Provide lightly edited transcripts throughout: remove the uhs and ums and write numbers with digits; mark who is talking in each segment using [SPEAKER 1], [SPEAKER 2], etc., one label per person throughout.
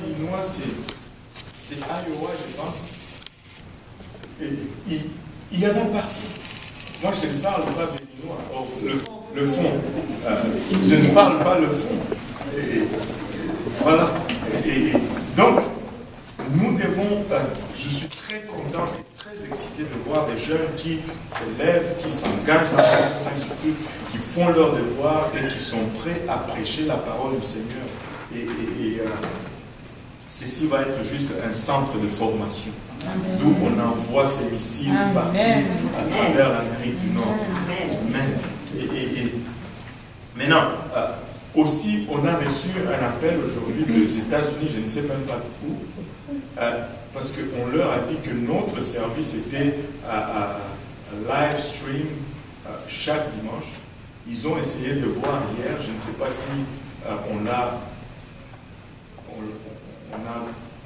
[SPEAKER 1] illinois, c'est Iowa, je pense. Et il y en a partout. Moi, je ne parle pas de l'illinois. Or, le fond. Je ne parle pas le fond. Voilà. Donc, nous devons, je suis très content et très excité de voir des jeunes qui s'élèvent, qui s'engagent dans le Saint-Institut, qui font leur devoir et qui sont prêts à prêcher la parole du Seigneur. Ceci va être juste un centre de formation. D'où on envoie ces missiles partout à travers l'Amérique du Nord. Amen. Maintenant, aussi, on a reçu un appel aujourd'hui des États-Unis, je ne sais même pas où, parce qu'on leur a dit que notre service était à live stream chaque dimanche. Ils ont essayé de voir hier, je ne sais pas si on a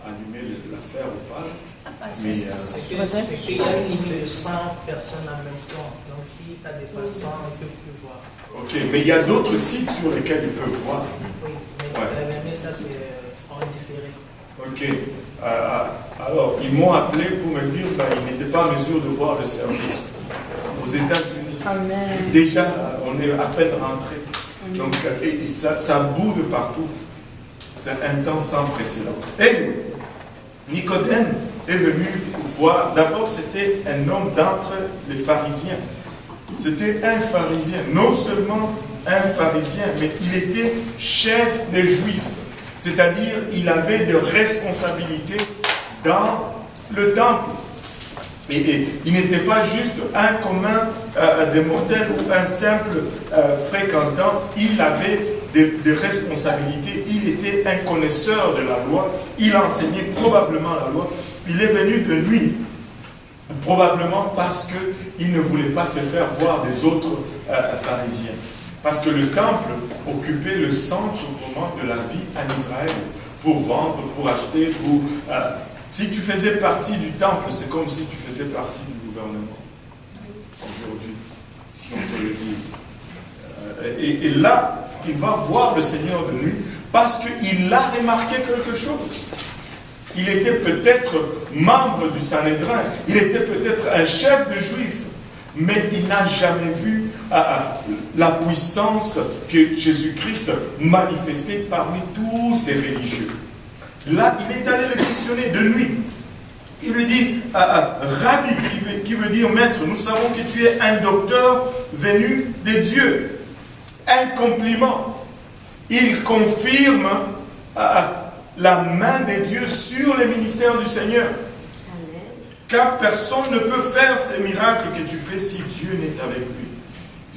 [SPEAKER 1] allumé l'affaire ou pas. Mais
[SPEAKER 2] c'est qu'il y a une limite de 100 personnes en même temps. Donc si ça dépasse 100, ils ne peuvent plus voir.
[SPEAKER 1] Ok, mais il y a d'autres sites sur lesquels ils peuvent voir.
[SPEAKER 2] Oui, mais ça c'est en différé.
[SPEAKER 1] Ok. Alors, ils m'ont appelé pour me dire qu'ils n'étaient pas en mesure de voir le service aux États-Unis.
[SPEAKER 3] Amen.
[SPEAKER 1] Déjà, on est à peine rentré. Donc, et ça bout de partout. C'est un temps sans précédent. Et Nicodème est venu voir. D'abord, c'était un homme d'entre les pharisiens. C'était un pharisien. Non seulement un pharisien, mais il était chef des Juifs. C'est-à-dire, il avait des responsabilités dans le temple. Et il n'était pas juste un commun des mortels ou un simple fréquentant. Il avait des responsabilités. Il était un connaisseur de la loi. Il enseignait probablement la loi. Il est venu de nuit, probablement parce qu'il ne voulait pas se faire voir des autres pharisiens. Parce que le temple occupait le centre vraiment de la vie en Israël. Pour vendre, pour acheter, pour... si tu faisais partie du temple, c'est comme si tu faisais partie du gouvernement. Aujourd'hui, si on peut le dire. Et là, il va voir le Seigneur de nuit parce qu'il a remarqué quelque chose. Il était peut-être membre du Sanhédrin, il était peut-être un chef de Juifs, mais il n'a jamais vu la puissance que Jésus-Christ manifestait parmi tous ces religieux. Là, il est allé le questionner de nuit. Il lui dit, Rabbi, qui veut dire maître, nous savons que tu es un docteur venu des dieux. Un compliment. Il confirme la main des dieux sur le ministère du Seigneur. Car personne ne peut faire ces miracles que tu fais si Dieu n'est avec lui.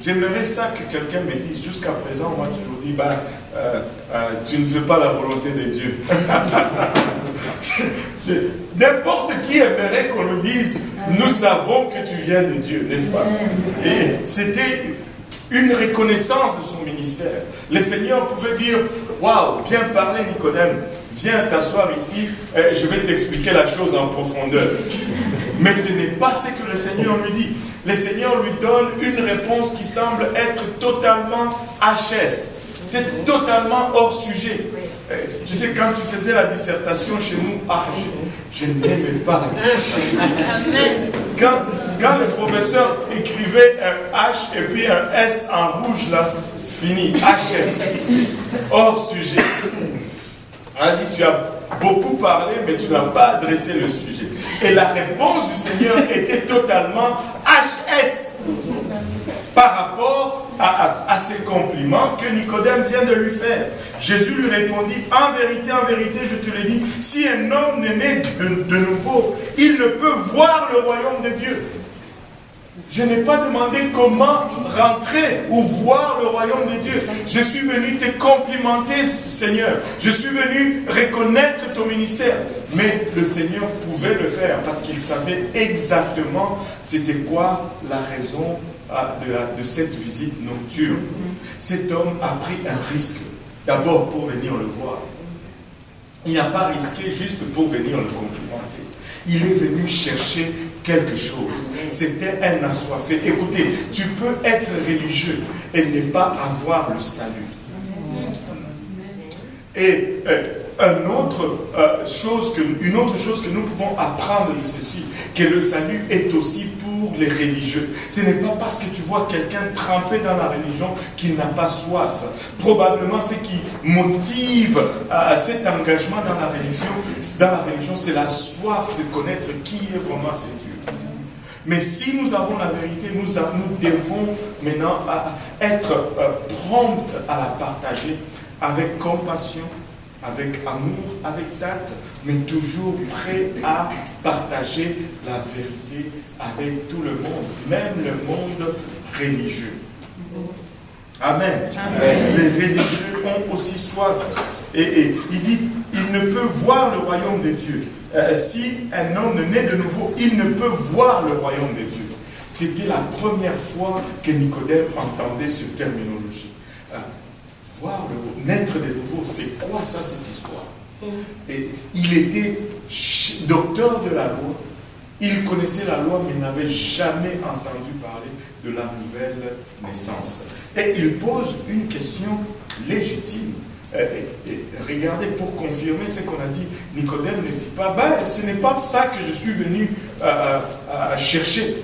[SPEAKER 1] J'aimerais ça que quelqu'un me dise. Jusqu'à présent, moi, je toujours dis, tu ne fais pas la volonté de Dieu. N'importe qui aimerait qu'on nous dise, nous savons que tu viens de Dieu, n'est-ce pas? Et c'était une reconnaissance de son ministère. Le Seigneur pouvait dire, waouh, bien parlé Nicodème, viens t'asseoir ici, je vais t'expliquer la chose en profondeur. Mais ce n'est pas ce que le Seigneur lui dit. Le Seigneur lui donne une réponse qui semble être totalement HS, totalement hors sujet. Tu sais, quand tu faisais la dissertation chez nous, je n'aimais pas la dissertation. Quand le professeur écrivait un H et puis un S en rouge, là, fini, HS, hors sujet. On a dit, tu as beaucoup parlé, mais tu n'as pas adressé le sujet. Et la réponse du Seigneur était totalement HS par rapport à ces compliments que Nicodème vient de lui faire. Jésus lui répondit, en vérité, je te le dis, si un homme n'est né de nouveau, il ne peut voir le royaume de Dieu. Je n'ai pas demandé comment rentrer ou voir le royaume de Dieu. Je suis venu te complimenter, Seigneur. Je suis venu reconnaître ton ministère. Mais le Seigneur pouvait le faire parce qu'il savait exactement c'était quoi la raison de cette visite nocturne. Cet homme a pris un risque. D'abord pour venir le voir. Il n'a pas risqué juste pour venir le complimenter. Il est venu chercher quelque chose. C'était un assoiffé. Écoutez, tu peux être religieux et ne pas avoir le salut. Et une autre chose que nous pouvons apprendre de ceci, que le salut est aussi pour les religieux. Ce n'est pas parce que tu vois quelqu'un trempé dans la religion qu'il n'a pas soif. Probablement, ce qui motive cet engagement dans la religion, c'est la soif de connaître qui est vraiment ce Dieu. Mais si nous avons la vérité, nous devons maintenant être promptes à la partager avec compassion, avec amour, avec tact, mais toujours prêts à partager la vérité avec tout le monde, même le monde religieux. Amen. Amen. Les religieux ont aussi soif. Et il dit, il ne peut voir le royaume de Dieu. Si un homme naît de nouveau, il ne peut voir le royaume de Dieu. C'était la première fois que Nicodème entendait cette terminologie. Naître de nouveau, c'est quoi ça, cette histoire? Et il était docteur de la loi. Il connaissait la loi, mais n'avait jamais entendu parler de la nouvelle naissance. Et il pose une question légitime. Et regardez, pour confirmer ce qu'on a dit, Nicodème ne dit pas, ce n'est pas ça que je suis venu chercher.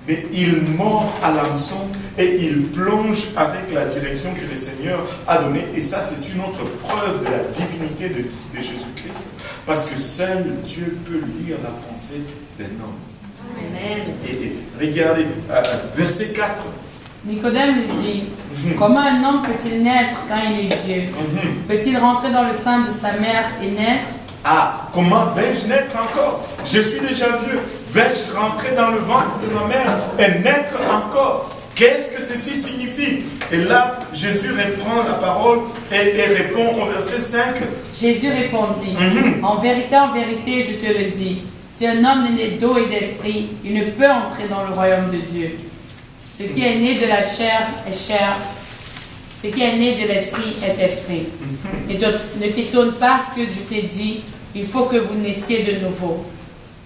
[SPEAKER 1] Mais il mord à l'hameçon et il plonge avec la direction que le Seigneur a donnée. Et ça, c'est une autre preuve de la divinité de Jésus-Christ. Parce que seul Dieu peut lire la pensée d'un homme.
[SPEAKER 3] Amen.
[SPEAKER 1] Et regardez, verset 4.
[SPEAKER 4] Nicodème lui dit, comment un homme peut-il naître quand il est vieux? Peut-il rentrer dans le sein de sa mère et naître?
[SPEAKER 1] Ah, comment vais-je naître encore? Je suis déjà vieux. Vais-je rentrer dans le ventre de ma mère et naître encore? Qu'est-ce que ceci signifie? Et là, Jésus reprend la parole et répond au verset 5.
[SPEAKER 4] Jésus répondit, en vérité, je te le dis, si un homme n'est né d'eau et d'esprit, il ne peut entrer dans le royaume de Dieu. Ce qui est né de la chair est chair, ce qui est né de l'esprit est esprit. Et ne t'étonne pas que je t'ai dit, il faut que vous naissiez de nouveau.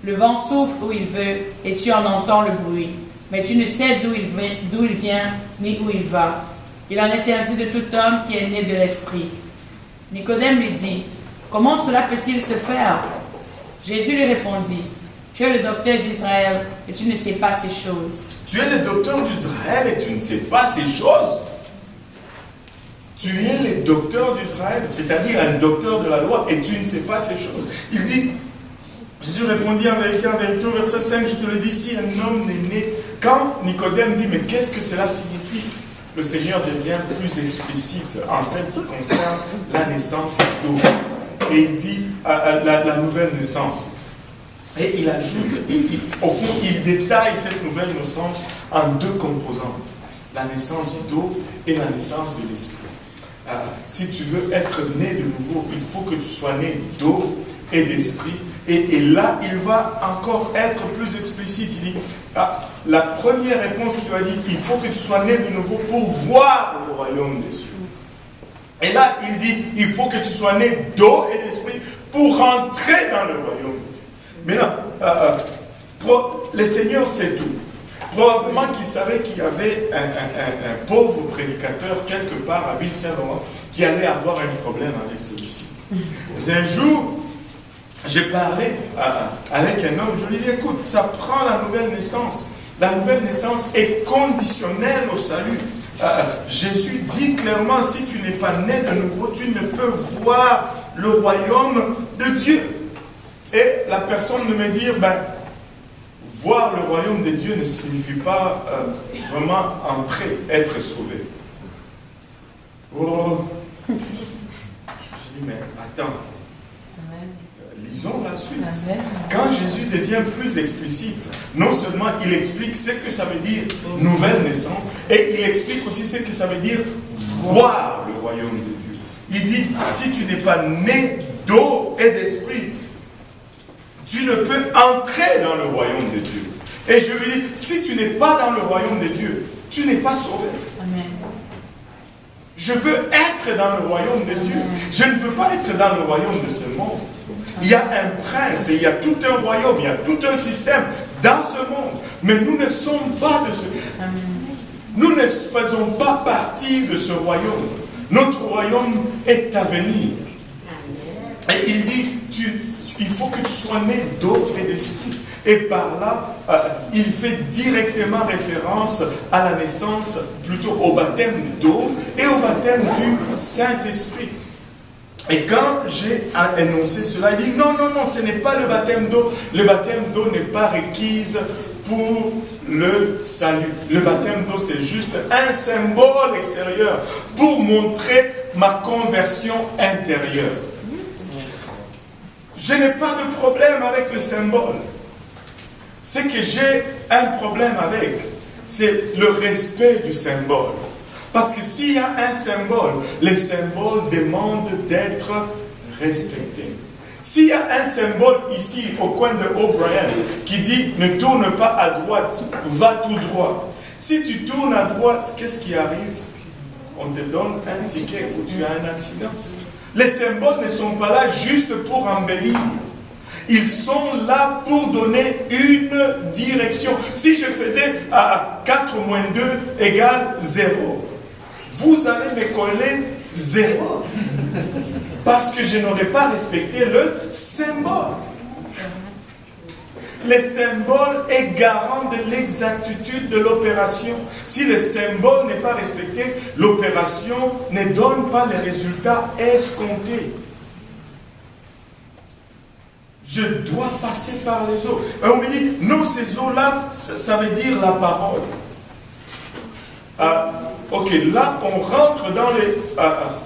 [SPEAKER 4] Le vent souffle où il veut et tu en entends le bruit, mais tu ne sais d'où il vient ni où il va. Il en est ainsi de tout homme qui est né de l'esprit. Nicodème lui dit, comment cela peut-il se faire? Jésus lui répondit, tu es le docteur d'Israël et tu ne sais pas ces choses.
[SPEAKER 1] Tu es le docteur d'Israël et tu ne sais pas ces choses. Tu es le docteur d'Israël, c'est-à-dire un docteur de la loi, et tu ne sais pas ces choses. Il dit, Jésus répondit en vérité, au verset 5, je te le dis, si un homme n'est né, quand Nicodème dit, mais qu'est-ce que cela signifie? Le Seigneur devient plus explicite en ce qui concerne la naissance d'eau. Et il dit, la nouvelle naissance. Et il ajoute, au fond, il détaille cette nouvelle naissance en deux composantes. La naissance d'eau et la naissance de l'esprit. Si tu veux être né de nouveau, il faut que tu sois né d'eau et d'esprit. Et là, il va encore être plus explicite. Il dit, la première réponse qu'il va dire, il faut que tu sois né de nouveau pour voir le royaume des cieux. Et là, il dit, il faut que tu sois né d'eau et d'esprit pour rentrer dans le royaume de Dieu. Maintenant, le Seigneur sait tout. Probablement qu'il savait qu'il y avait un pauvre prédicateur quelque part à Ville-Saint-Laurent qui allait avoir un problème avec celui-ci. Un jour, j'ai parlé avec un homme, je lui ai dit, écoute, ça prend la nouvelle naissance. La nouvelle naissance est conditionnelle au salut. Jésus dit clairement, si tu n'es pas né de nouveau, tu ne peux voir le royaume de Dieu. Et la personne de me dire, voir le royaume de Dieu ne signifie pas vraiment entrer, être sauvé. Oh, je dis, mais attends. Lisons la suite. Amen. Quand Jésus devient plus explicite, non seulement il explique ce que ça veut dire nouvelle naissance, et il explique aussi ce que ça veut dire voir le royaume de Dieu. Il dit, si tu n'es pas né d'eau et d'esprit, tu ne peux entrer dans le royaume de Dieu. Et je lui dis, si tu n'es pas dans le royaume de Dieu, tu n'es pas sauvé. Amen. Je veux être dans le royaume de Dieu. Je ne veux pas être dans le royaume de ce monde. Il y a un prince et il y a tout un royaume, il y a tout un système dans ce monde. Mais nous ne sommes pas de ce monde. Nous ne faisons pas partie de ce royaume. Notre royaume est à venir. Et il dit, il faut que tu sois né d'eau et d'esprit. Et par là, il fait directement référence à la naissance, plutôt au baptême d'eau et au baptême du Saint-Esprit. Et quand j'ai énoncé cela, il dit non, non, non, ce n'est pas le baptême d'eau. Le baptême d'eau n'est pas requise pour le salut. Le baptême d'eau, c'est juste un symbole extérieur pour montrer ma conversion intérieure. Je n'ai pas de problème avec le symbole. Ce que j'ai un problème avec, c'est le respect du symbole. Parce que s'il y a un symbole, les symboles demandent d'être respectés. S'il y a un symbole ici, au coin de O'Brien, qui dit « ne tourne pas à droite, va tout droit ». Si tu tournes à droite, qu'est-ce qui arrive? On te donne un ticket ou tu as un accident. Les symboles ne sont pas là juste pour embellir. Ils sont là pour donner une direction. Si je faisais 4 moins 2 égale 0, vous allez me coller 0. Parce que je n'aurais pas respecté le symbole. Le symbole est garant de l'exactitude de l'opération. Si le symbole n'est pas respecté, l'opération ne donne pas les résultats escomptés. Je dois passer par les eaux. Et on me dit, non, ces eaux-là, ça veut dire la parole. Ok, là, on rentre dans le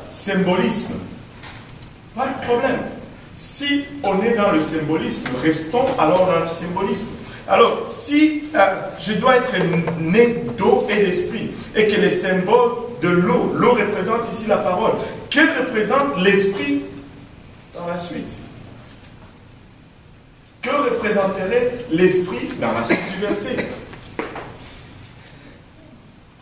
[SPEAKER 1] symbolisme. Pas de problème. Si on est dans le symbolisme, restons alors dans le symbolisme. Alors, si je dois être né d'eau et d'esprit, et que les symboles de l'eau, l'eau représente ici la parole, que représente l'esprit dans la suite? Que représenterait l'esprit dans la suite du verset?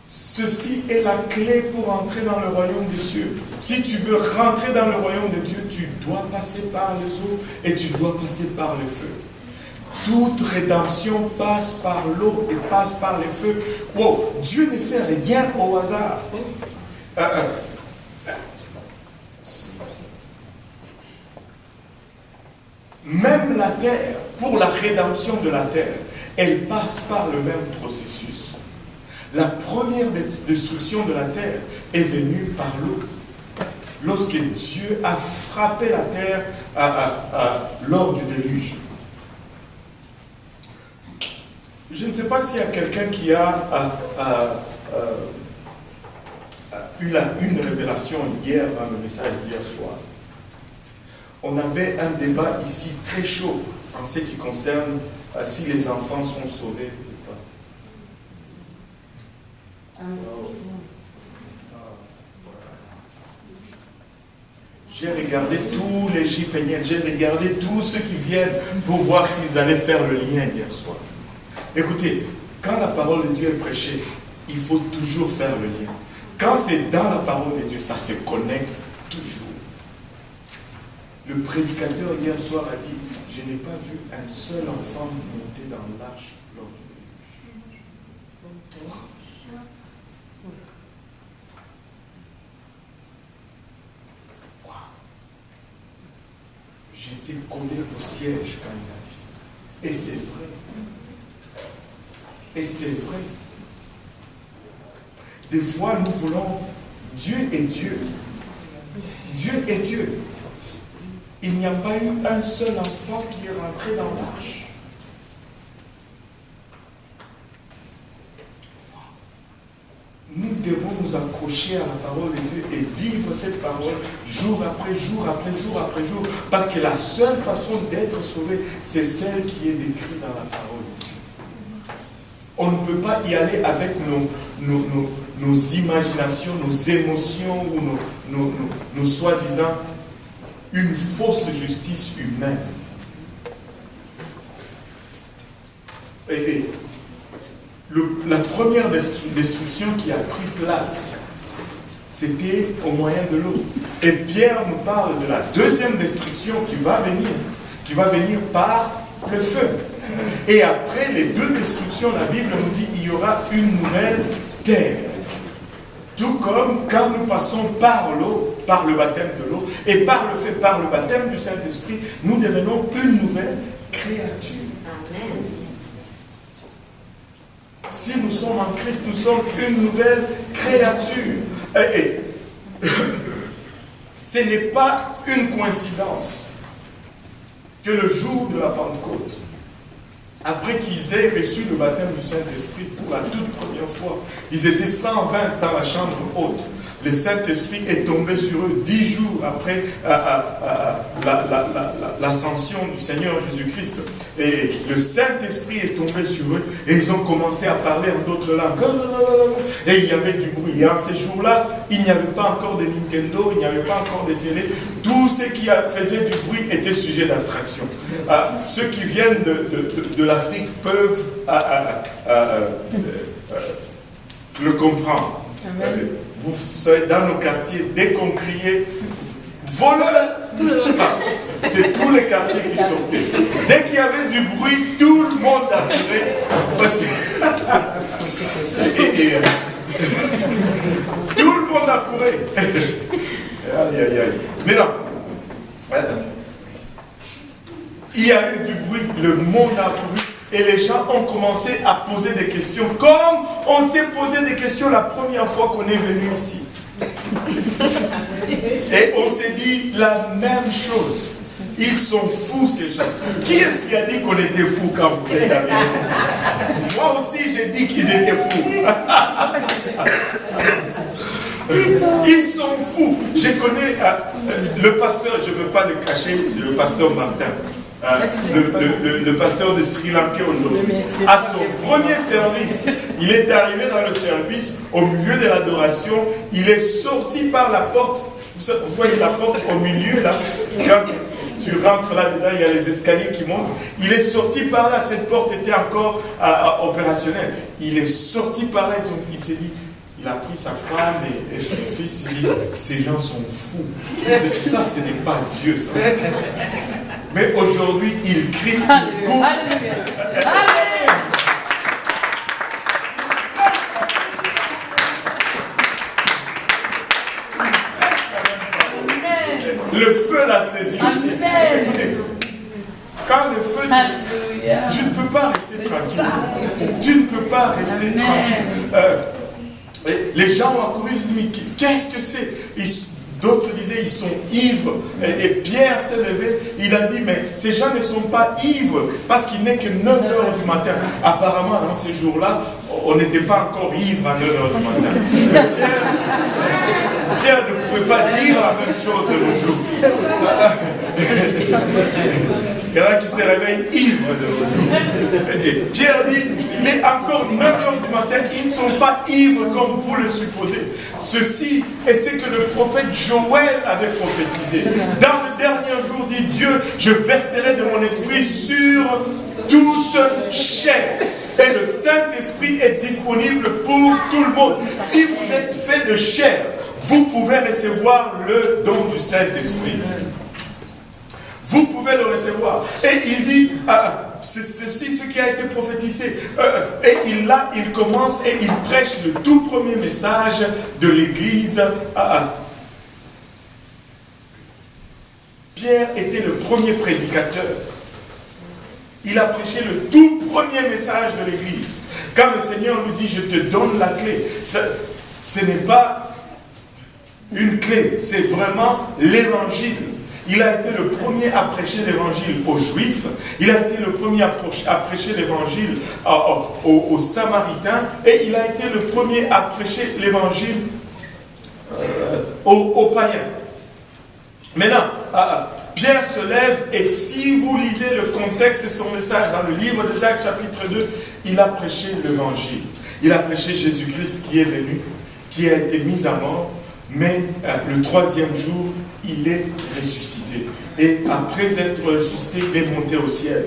[SPEAKER 1] Ceci est la clé pour entrer dans le royaume des cieux. Si tu veux rentrer dans le royaume de Dieu, tu dois passer par les eaux et tu dois passer par le feu. Toute rédemption passe par l'eau et passe par le feu. Wow, Dieu ne fait rien au hasard. Même la terre, pour la rédemption de la terre, elle passe par le même processus. La première destruction de la terre est venue par l'eau. Lorsque Dieu a frappé la terre lors du déluge. Je ne sais pas s'il y a quelqu'un qui a eu une révélation hier dans le message d'hier soir. On avait un débat ici très chaud en ce qui concerne si les enfants sont sauvés ou pas. J'ai regardé tous les JPN, j'ai regardé tous ceux qui viennent pour voir s'ils allaient faire le lien hier soir. Écoutez, quand la parole de Dieu est prêchée, il faut toujours faire le lien. Quand c'est dans la parole de Dieu, ça se connecte toujours. Le prédicateur hier soir a dit, je n'ai pas vu un seul enfant monter dans l'arche lors du déluge. Wow. J'ai été collé au siège quand il a dit ça. Et c'est vrai. Et c'est vrai. Des fois, nous voulons Dieu est Dieu. Dieu est Dieu. Il n'y a pas eu un seul enfant qui est rentré dans l'arche. Nous devons nous accrocher à la parole de Dieu et vivre cette parole jour après jour, après jour, après jour. Parce que la seule façon d'être sauvé, c'est celle qui est décrite dans la parole de Dieu. On ne peut pas y aller avec nos imaginations, nos émotions ou nos soi-disant une fausse justice humaine. Et la première destruction qui a pris place, c'était au moyen de l'eau. Et Pierre nous parle de la deuxième destruction qui va venir par le feu. Et après les deux destructions, la Bible nous dit qu'il y aura une nouvelle terre. Tout comme quand nous passons par l'eau, par le baptême de l'eau, et par le baptême du Saint-Esprit, nous devenons une nouvelle créature.
[SPEAKER 3] Amen.
[SPEAKER 1] Si nous sommes en Christ, nous sommes une nouvelle créature. Et ce n'est pas une coïncidence que le jour de la Pentecôte, après qu'ils aient reçu le baptême du Saint-Esprit pour la toute première fois, ils étaient 120 dans la chambre haute. Le Saint-Esprit est tombé sur eux 10 jours après l'ascension du Seigneur Jésus-Christ. Et le Saint-Esprit est tombé sur eux et ils ont commencé à parler en d'autres langues. Et il y avait du bruit. Et en ces jours-là, il n'y avait pas encore de Nintendo, il n'y avait pas encore de télé. Tout ce qui faisait du bruit était sujet d'attraction. Ceux qui viennent de l'Afrique peuvent le comprendre.
[SPEAKER 4] Amen.
[SPEAKER 1] Vous savez, dans nos quartiers, dès qu'on criait voleur, c'est tous les quartiers qui sortaient. Dès qu'il y avait du bruit, tout le monde arrivait. Tout le monde accourait. Aïe, aïe, aïe. Mais non. Il y a eu du bruit, le monde a accouru. Et les gens ont commencé à poser des questions, comme on s'est posé des questions la première fois qu'on est venu ici. Et on s'est dit la même chose. Ils sont fous, ces gens. Qui est-ce qui a dit qu'on était fous quand vous êtes arrivés ici? Moi aussi, j'ai dit qu'ils étaient fous. Ils sont fous. Je connais le pasteur, je ne veux pas le cacher, c'est le pasteur Martin. Le pasteur de Sri Lanka aujourd'hui, à son premier service, il est arrivé dans le service, au milieu de l'adoration, il est sorti par la porte, vous voyez la porte au milieu là, quand tu rentres là-dedans, il y a les escaliers qui montent, il est sorti par là, cette porte était encore opérationnelle, il est sorti par là, il s'est dit, il a pris sa femme et son fils, il dit, ces gens sont fous, ça ce n'est pas Dieu ça. Mais aujourd'hui, il crie.
[SPEAKER 4] Alléluia.
[SPEAKER 1] Le feu l'a saisi aussi. Écoutez, quand le feu, tu ne peux pas rester tranquille. Tu ne peux pas rester tranquille. Les gens ont accouru, ils se disent, mais qu'est-ce que c'est? D'autres disaient, ils sont ivres. Et Pierre s'est levé, il a dit, mais ces gens ne sont pas ivres, parce qu'il n'est que 9 h du matin. Apparemment, dans ces jours-là, on n'était pas encore ivre à 9 h du matin. Pierre ne pouvait pas dire la même chose de nos jours. Il y en a qui se réveillent ivres de nos jours. Et Pierre dit, il est encore 9 h du matin, ils ne sont pas ivres comme vous le supposez. Ceci est ce que le prophète Joël avait prophétisé. Dans le dernier jour, dit Dieu, je verserai de mon esprit sur toute chair. Et le Saint-Esprit est disponible pour tout le monde. Si vous êtes fait de chair, vous pouvez recevoir le don du Saint-Esprit. Vous pouvez le recevoir. Et il dit, c'est ceci ce qui a été prophétisé. Et il commence et il prêche le tout premier message de l'Église. Pierre était le premier prédicateur. Il a prêché le tout premier message de l'Église. Quand le Seigneur lui dit, je te donne la clé, ce n'est pas une clé, c'est vraiment l'Évangile. Il a été le premier à prêcher l'évangile aux Juifs. Il a été le premier à prêcher l'évangile aux Samaritains. Et il a été le premier à prêcher l'évangile aux païens. Maintenant, Pierre se lève et si vous lisez le contexte de son message dans le livre des Actes chapitre 2, il a prêché l'évangile. Il a prêché Jésus-Christ qui est venu, qui a été mis à mort. Mais le troisième jour, il est ressuscité. Et après être ressuscité, il est monté au ciel.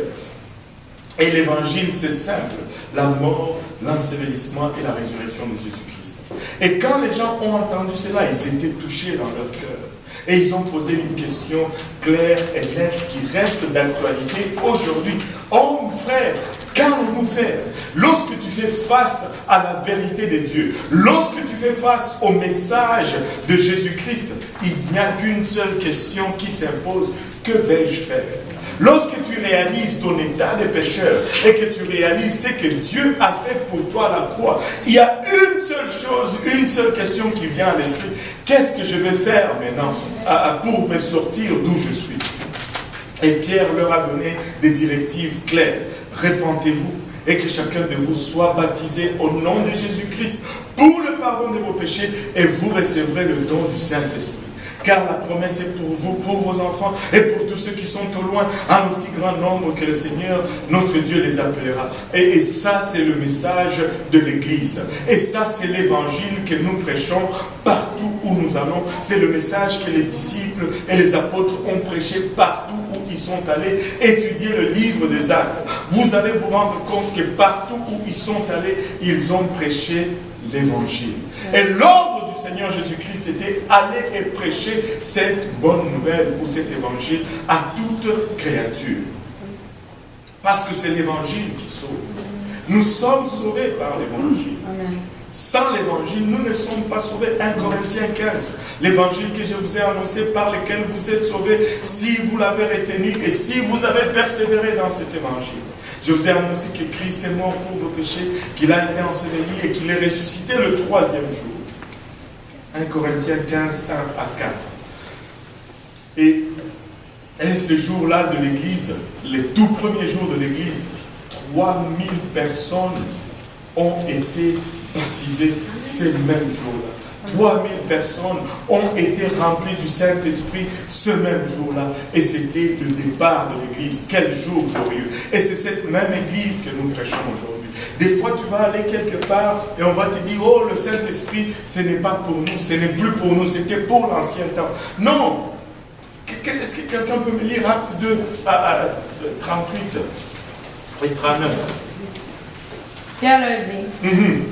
[SPEAKER 1] Et l'évangile, c'est simple. La mort, l'ensevelissement et la résurrection de Jésus-Christ. Et quand les gens ont entendu cela, ils étaient touchés dans leur cœur. Et ils ont posé une question claire et nette qui reste d'actualité aujourd'hui. Oh, frère, Qu'allons-nous faire lorsque tu fais face à la vérité de Dieu? Lorsque tu fais face au message de Jésus-Christ, il n'y a qu'une seule question qui s'impose. Que vais-je faire? Lorsque tu réalises ton état de pécheur et que tu réalises ce que Dieu a fait pour toi à la croix, il y a une seule chose, une seule question qui vient à l'esprit. Qu'est-ce que je vais faire maintenant pour me sortir d'où je suis? Et Pierre leur a donné des directives claires. Répentez-vous et que chacun de vous soit baptisé au nom de Jésus-Christ pour le pardon de vos péchés et vous recevrez le don du Saint-Esprit. Car la promesse est pour vous, pour vos enfants et pour tous ceux qui sont au loin, en aussi grand nombre que le Seigneur, notre Dieu, les appellera. Et ça, c'est le message de l'Église. Et ça, c'est l'évangile que nous prêchons partout où nous allons. C'est le message que les disciples et les apôtres ont prêché partout où ils sont allés. Étudiez le livre des Actes. Vous allez vous rendre compte que partout où ils sont allés, ils ont prêché l'évangile. Et l'ordre du Seigneur Jésus-Christ était aller et prêcher cette bonne nouvelle ou cet évangile à toute créature. Parce que c'est l'évangile qui sauve. Nous sommes sauvés par l'évangile. Sans l'évangile, nous ne sommes pas sauvés. 1 Corinthiens 15, l'évangile que je vous ai annoncé par lequel vous êtes sauvés, si vous l'avez retenu et si vous avez persévéré dans cet évangile. Je vous ai annoncé que Christ est mort pour vos péchés, qu'il a été enseveli et qu'il est ressuscité le 3e jour. 1 Corinthiens 15, 1 à 4. Et ce jour-là de l'Église, les tout premiers jours de l'Église, 3000 personnes ont été baptisées ces mêmes jours-là. 3000 personnes ont été remplies du Saint-Esprit ce même jour-là. Et c'était le départ de l'Église. Quel jour glorieux. Et c'est cette même Église que nous prêchons aujourd'hui. Des fois, tu vas aller quelque part et on va te dire, oh, le Saint-Esprit, ce n'est pas pour nous, ce n'est plus pour nous, c'était pour l'ancien temps. Non. Est-ce que quelqu'un peut me lire Acte 2 à 38 et 39?
[SPEAKER 4] Pierre leur dit,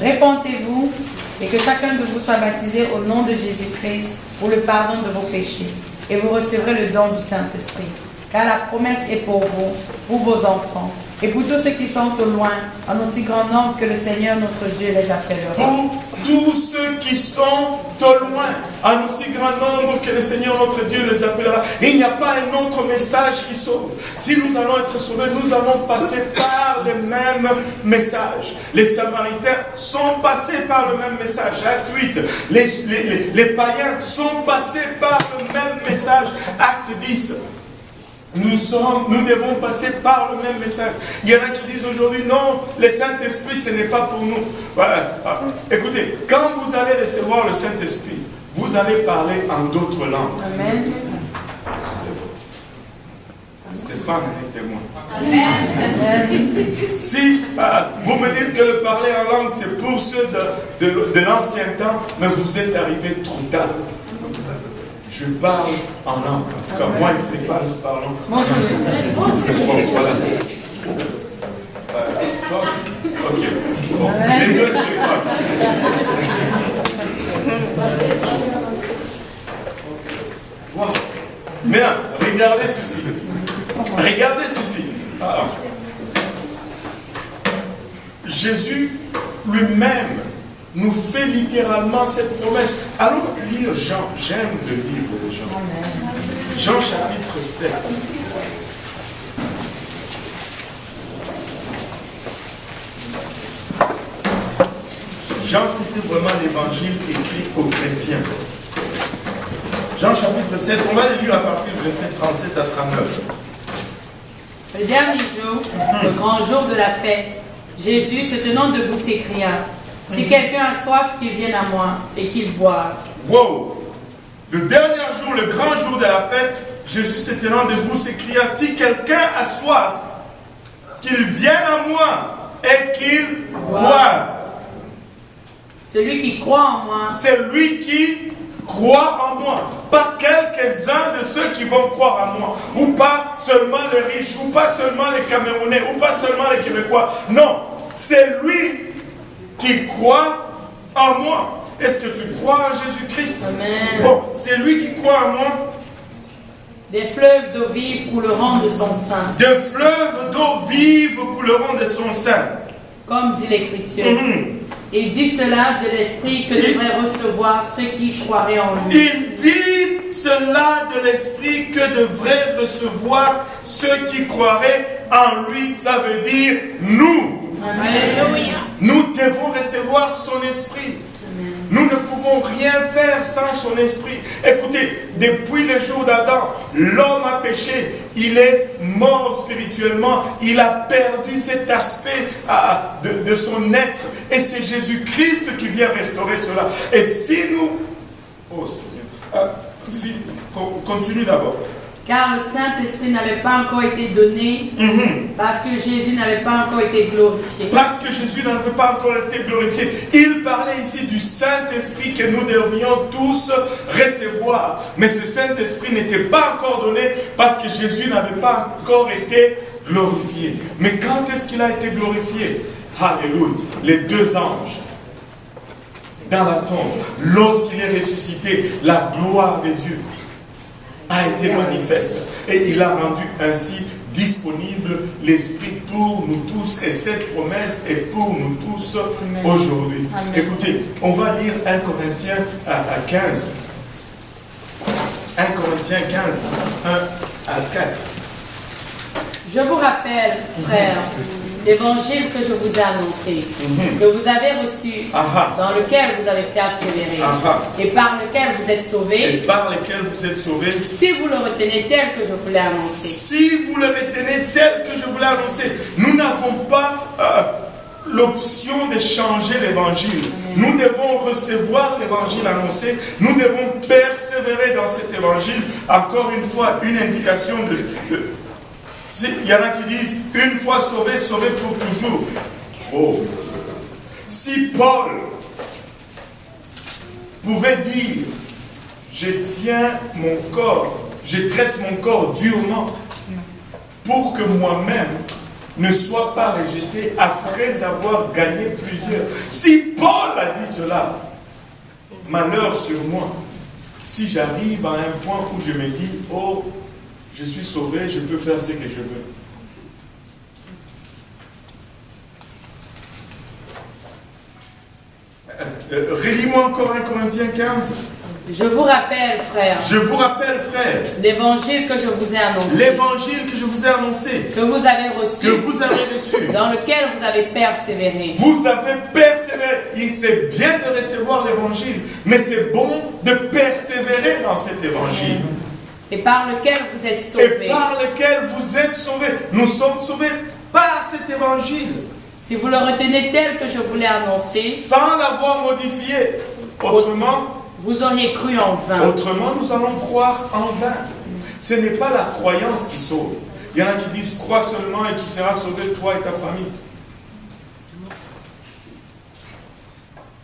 [SPEAKER 4] répentez-vous et que chacun de vous soit baptisé au nom de Jésus-Christ pour le pardon de vos péchés, et vous recevrez le don du Saint-Esprit. Car la promesse est pour vous, pour vos enfants, et pour tous ceux qui sont au loin, en aussi grand nombre que le Seigneur notre Dieu les appellera.
[SPEAKER 1] Pour tous ceux qui sont au loin, en aussi grand nombre que le Seigneur notre Dieu les appellera. Il n'y a pas un autre message qui sauve. Si nous allons être sauvés, nous allons passer par le même message. Les Samaritains sont passés par le même message. Acte 8. Les païens sont passés par le même message. Acte 10. Nous devons passer par le même message. Il y en a qui disent aujourd'hui, non, le Saint-Esprit, ce n'est pas pour nous. Voilà. Écoutez, quand vous allez recevoir le Saint-Esprit, vous allez parler en d'autres langues.
[SPEAKER 4] Amen.
[SPEAKER 1] Stéphane est témoin. Amen. Si vous me dites que le parler en langue, c'est pour ceux de l'ancien temps, mais vous êtes arrivés trop tard. Je parle en langue. En tout cas, moi et Stéphane, nous parlons.
[SPEAKER 4] Moi aussi.
[SPEAKER 1] Voilà. Ok. Bon. Les deux Stéphane. Wow. Maintenant, regardez ceci. Regardez ceci. Jésus lui-même nous fait littéralement cette promesse. Allons lire Jean. J'aime le livre de Jean. Jean chapitre 7. Jean, c'était vraiment l'évangile écrit aux chrétiens. Jean chapitre 7, on va le lire à partir du verset 37 à 39.
[SPEAKER 4] Le dernier jour, le grand jour de la fête, Jésus, se tenant debout, s'écria, si quelqu'un a soif, qu'il vienne à moi et qu'il boive.
[SPEAKER 1] Wow! Le dernier jour, le grand jour de la fête, Jésus se tenant debout s'écria, si quelqu'un a soif, qu'il vienne à moi et qu'il boive.
[SPEAKER 4] Celui qui croit en moi.
[SPEAKER 1] C'est lui qui croit en moi. Pas quelques-uns de ceux qui vont croire en moi. Ou pas seulement les riches, ou pas seulement les Camerounais, ou pas seulement les Québécois. Non, c'est lui qui croit en moi. Est-ce que tu crois en Jésus-Christ?
[SPEAKER 4] Amen.
[SPEAKER 1] Bon, c'est lui qui croit en moi.
[SPEAKER 4] Des fleuves d'eau vive couleront de son sein.
[SPEAKER 1] Des fleuves d'eau vive couleront de son sein.
[SPEAKER 4] Comme dit l'Écriture. Il dit cela de l'Esprit que devraient recevoir ceux qui croiraient en lui.
[SPEAKER 1] Il dit cela de l'Esprit que devraient recevoir ceux qui croiraient en lui. Ça veut dire nous.
[SPEAKER 4] Alléluia.
[SPEAKER 1] Nous devons recevoir son Esprit. Nous ne pouvons rien faire sans son esprit. Écoutez, depuis le jour d'Adam, l'homme a péché. Il est mort spirituellement. Il a perdu cet aspect de son être. Et c'est Jésus-Christ qui vient restaurer cela. Et si nous... Oh Seigneur. Continue d'abord.
[SPEAKER 4] Car le Saint-Esprit n'avait pas encore été donné parce que Jésus n'avait pas encore été glorifié.
[SPEAKER 1] Parce que Jésus n'avait pas encore été glorifié. Il parlait ici du Saint-Esprit que nous devions tous recevoir. Mais ce Saint-Esprit n'était pas encore donné parce que Jésus n'avait pas encore été glorifié. Mais quand est-ce qu'il a été glorifié? Alléluia. Les deux anges dans la tombe, lorsqu'il est ressuscité, la gloire de Dieu a été manifeste et il a rendu ainsi disponible l'Esprit pour nous tous, et cette promesse est pour nous tous aujourd'hui. Écoutez, on va lire 1 Corinthiens 15. 1 Corinthiens 15, 1 à 4.
[SPEAKER 4] Je vous rappelle, frères, l'évangile que je vous ai annoncé, que vous avez reçu, dans lequel vous avez persévéré, et par lequel vous êtes sauvés, si vous le retenez tel que je vous l'ai annoncé.
[SPEAKER 1] Si vous le retenez tel que je vous l'ai annoncé, nous n'avons pas l'option de changer l'évangile. Nous devons recevoir l'évangile annoncé, nous devons persévérer dans cet évangile. Encore une fois, une indication il y en a qui disent, une fois sauvé, sauvé pour toujours. Oh. Si Paul pouvait dire, je tiens mon corps, je traite mon corps durement, pour que moi-même ne soit pas rejeté après avoir gagné plusieurs. Si Paul a dit cela, malheur sur moi, si j'arrive à un point où je me dis, oh, je suis sauvé, je peux faire ce que je veux. Relis-moi encore 1 Corinthiens 15.
[SPEAKER 4] Je vous rappelle, frères.
[SPEAKER 1] Je vous rappelle, frères.
[SPEAKER 4] L'évangile que je vous ai annoncé.
[SPEAKER 1] L'évangile que je vous ai annoncé.
[SPEAKER 4] Que vous avez reçu.
[SPEAKER 1] Que vous avez reçu.
[SPEAKER 4] Dans lequel vous avez persévéré.
[SPEAKER 1] Vous avez persévéré. Il c'est bien de recevoir l'évangile, mais c'est bon de persévérer dans cet évangile.
[SPEAKER 4] Et par lequel vous êtes sauvés.
[SPEAKER 1] Et par lequel vous êtes sauvés. Nous sommes sauvés par cet évangile.
[SPEAKER 4] Si vous le retenez tel que je vous l'ai annoncé.
[SPEAKER 1] Sans l'avoir modifié. Autrement,
[SPEAKER 4] vous auriez cru en vain.
[SPEAKER 1] Autrement, nous allons croire en vain. Ce n'est pas la croyance qui sauve. Il y en a qui disent, crois seulement et tu seras sauvé, toi et ta famille.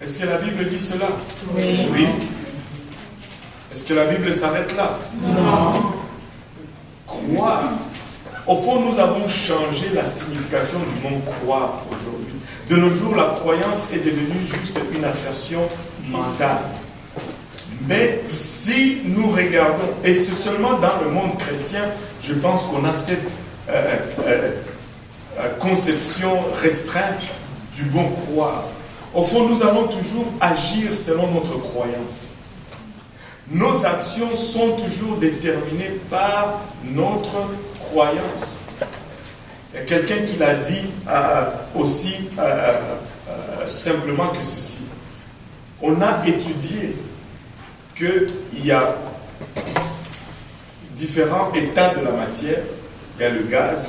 [SPEAKER 1] Est-ce que la Bible dit cela?
[SPEAKER 4] Oui.
[SPEAKER 1] Oui. Est-ce que la Bible s'arrête là?
[SPEAKER 4] Non.
[SPEAKER 1] Croire. Au fond, nous avons changé la signification du mot croire aujourd'hui. De nos jours, la croyance est devenue juste une assertion mentale. Mais si nous regardons, et c'est seulement dans le monde chrétien, je pense qu'on a cette conception restreinte du bon croire. Au fond, nous allons toujours agir selon notre croyance. Nos actions sont toujours déterminées par notre croyance. Il y a quelqu'un qui l'a dit aussi simplement que ceci. On a étudié qu'il y a différents états de la matière. Il y a le gaz,